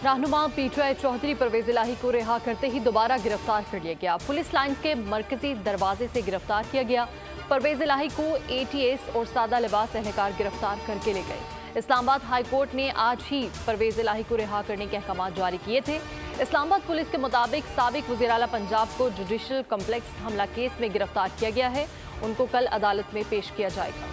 रहनुमा पीटीआई चौधरी परवेज इलाही को रिहा करते ही दोबारा गिरफ्तार कर लिया गया। पुलिस लाइंस के मरकजी दरवाजे से गिरफ्तार किया गया। परवेज इलाही को एटीएस और सादा लिबास एहलकार गिरफ्तार करके ले गए। इस्लामाबाद हाई कोर्ट ने आज ही परवेज इलाही को रिहा करने के अहकाम जारी किए थे। इस्लामाबाद पुलिस के मुताबिक साबिक वज़ीर आला पंजाब को जुडिशल कॉम्प्लेक्स हमला केस में गिरफ्तार किया गया है। उनको कल अदालत में पेश किया जाएगा।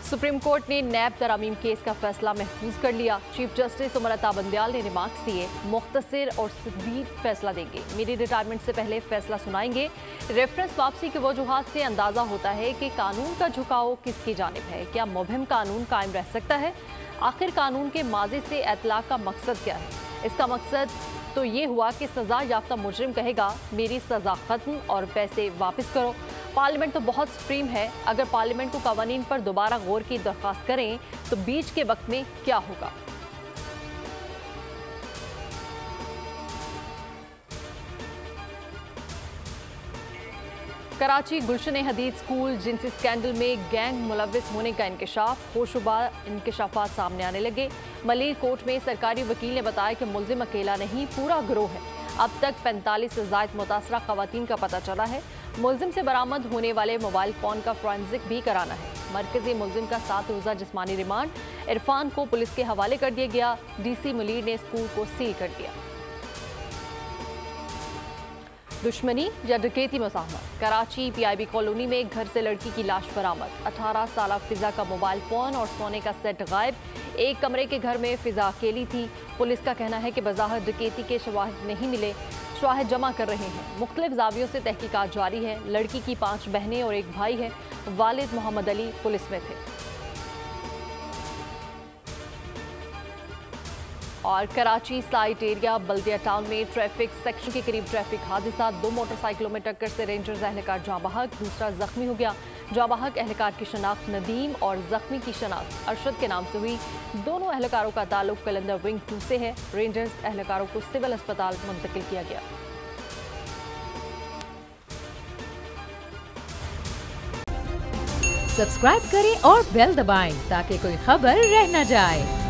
सुप्रीम कोर्ट ने नैब तरामीम केस का फैसला महफूज कर लिया। चीफ जस्टिस उमर अता बंदयाल ने रिमार्क्स दिए, मुख्तसर और सदीद फैसला देंगे। मेरी रिटायरमेंट से पहले फैसला सुनाएंगे। रेफरेंस वापसी के वजूहात से अंदाजा होता है कि कानून का झुकाव किसकी जानिब है। क्या मुबहम कानून कायम रह सकता है? आखिर कानून के माजी से इतलाक का मकसद क्या है? इसका मकसद तो ये हुआ कि सजा याफ्ता मुजरिम कहेगा मेरी सजा खत्म और पैसे वापस करो। पार्लियामेंट तो बहुत सुप्रीम है। अगर पार्लियामेंट को कवानीन पर दोबारा गौर की दरख्वास्त करें तो बीच के वक्त में क्या होगा? कराची गुलशन हदीद स्कूल जिनसी स्कैंडल में गैंग मुलविस होने का इंकशाफ, होशुबा इंकशाफात सामने आने लगे। मलिर कोर्ट में सरकारी वकील ने बताया कि मुलजिम अकेला नहीं, पूरा गिरोह है। अब तक 45 से ज़ायद मुतासरा खवातीन का पता चला है। मुलजिम से बरामद होने वाले मोबाइल फ़ोन का फोरेंसिक भी कराना है। मरकजी मुलजिम का 7 रोज़ा जिस्मानी रिमांड इरफान को पुलिस के हवाले कर दिया गया। डीसी मलिर ने स्कूल को सील कर दिया। दुश्मनी या डकैती मुज़ाहमत। कराची पीआईबी कॉलोनी में घर से लड़की की लाश बरामद। 18 साल फिजा का मोबाइल फ़ोन और सोने का सेट गायब। एक कमरे के घर में फिजा अकेली थी। पुलिस का कहना है कि बज़ाहिर डकैती के शवाहिद नहीं मिले, शवाहिद जमा कर रहे हैं। मुख्तलिफ ज़ावियों से तहकीकात जारी है। लड़की की 5 बहनें और एक भाई है। वालिद मोहम्मद अली पुलिस में थे। और कराची साइट एरिया बल्दिया टाउन में ट्रैफिक सेक्शन के करीब ट्रैफिक हादसा। 2 मोटरसाइकिलों में टक्कर से रेंजर्स एहलकार जाँ बहक, दूसरा जख्मी हो गया। जाँ बहक एहलकार की शनाख्त नदीम और जख्मी की शनाख्त अरशद के नाम से हुई। दोनों एहलकारों का ताल्लुक कलंदर विंग 2 से है। रेंजर्स एहलकारों को सिविल अस्पताल मुंतकिल किया गया। सब्सक्राइब करें और बेल दबाएं ताकि कोई खबर रह न जाए।